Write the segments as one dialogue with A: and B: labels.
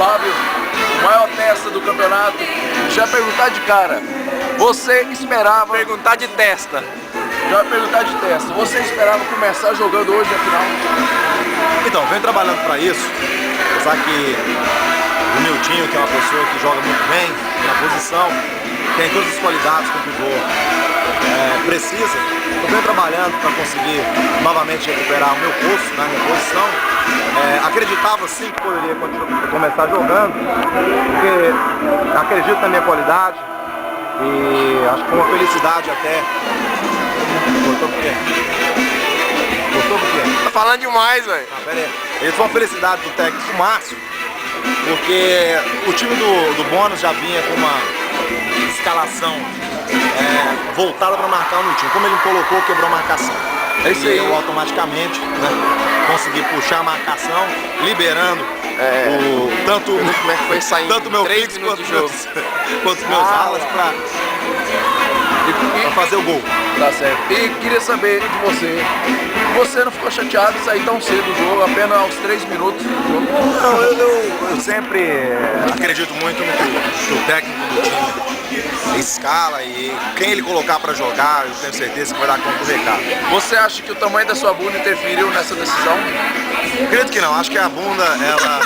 A: Fábio, o maior testa do campeonato. Já perguntar de cara, você esperava...
B: Perguntar de testa.
A: Já perguntar de testa, você esperava começar jogando hoje a final?
C: Então, venho trabalhando para isso, apesar que o Niltinho, que é uma pessoa que joga muito bem na posição, tem todas as qualidades que o pivô precisa. Eu venho trabalhando para conseguir novamente recuperar o meu posto, na minha posição. Acreditava sim que poderia começar jogando, porque acredito na minha qualidade e acho que foi uma felicidade até. Gostou por quê? Gostou por quê?
B: Tá falando demais, velho.
C: Pera aí. Ele foi uma felicidade do técnico Márcio, porque o time do Bônus já vinha com uma escalação voltada para marcar o Niltinho. Como ele colocou, quebrou a marcação.
A: É isso aí.
C: Eu automaticamente consegui puxar a marcação, liberando tanto
B: como é que foi saindo
C: tanto meu
B: 3
C: fixo
B: minutos de jogo
C: quanto os meus alas para fazer o gol.
A: Tá certo. E queria saber de você não ficou chateado de sair tão cedo do jogo, apenas aos 3 minutos do jogo?
C: Não, eu sempre acredito muito no que o técnico do time escala e quem ele colocar para jogar, eu tenho certeza que vai dar conta do recado.
A: Você acha que o tamanho da sua bunda interferiu nessa decisão?
C: Acredito que não, acho que a bunda, ela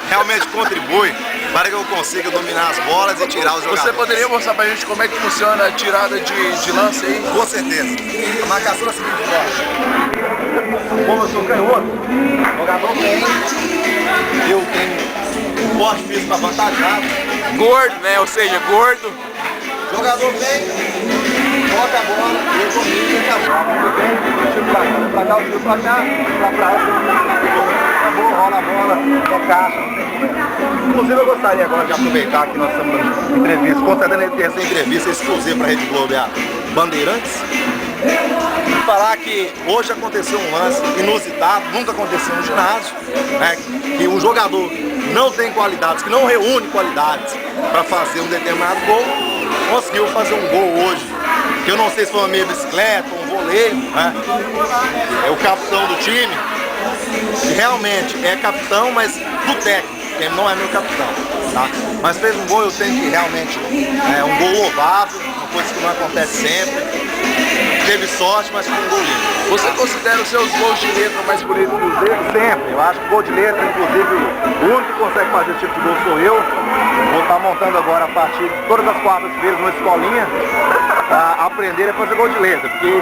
C: realmente contribui para que eu consiga dominar as bolas e tirar os jogadores.
A: Você poderia mostrar pra gente como é que funciona a tirada de lance aí?
C: Com certeza. A marcação é a seguinte forma. Como eu sou canhoto, o jogador vem, eu tenho um forte físico para avantajado.
B: Gordo, né? Ou seja, gordo.
C: O jogador vem, toca a bola, eu domino e acabou. Tiro pra cá, tiro pra cá, acabou, rola a bola, é caixa. Inclusive eu gostaria agora de aproveitar que nós estamos dando entrevista, concedendo essa entrevista exclusiva para a Rede Globo e a Bandeirantes, e falar que hoje aconteceu um lance inusitado, nunca aconteceu no ginásio, né, que um jogador não tem qualidades, que não reúne qualidades para fazer um determinado gol, conseguiu fazer um gol hoje, que eu não sei se foi uma meia bicicleta, um voleio, né, é o capitão do time, que realmente é capitão, mas do técnico. Ele não é meu capitão, tá? Mas fez um gol, eu tenho que realmente, um gol louvável, uma coisa que não acontece sempre. Teve sorte, mas foi um gol lindo.
A: Você considera os seus gols de letra mais bonitos dos dedos?
C: Sempre, eu acho que gol de letra, inclusive, o único que consegue fazer esse tipo de gol sou eu. Vou estar montando agora a partir de todas as quartas-feiras numa escolinha, a aprender a fazer gol de letra, porque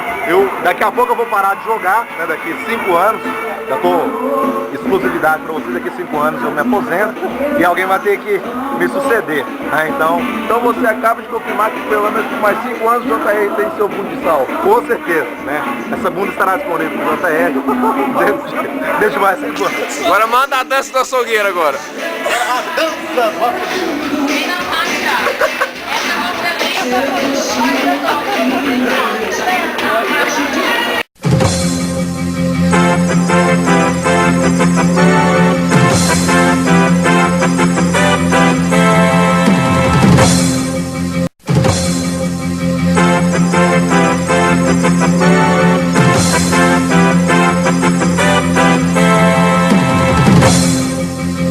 C: daqui a pouco eu vou parar de jogar, né, daqui 5 anos, já estou exclusividade para vocês, daqui 5 anos eu me aposento e alguém vai ter que me suceder, né, então
A: você acaba de confirmar que pelo menos por mais 5 anos o JR tem seu fundo de sal.
C: Com certeza, né, essa bunda estará disponível no JR desde mais 5 anos.
B: Agora manda a dança do açougueiro agora.
C: A dança do açougueiro.
D: Essa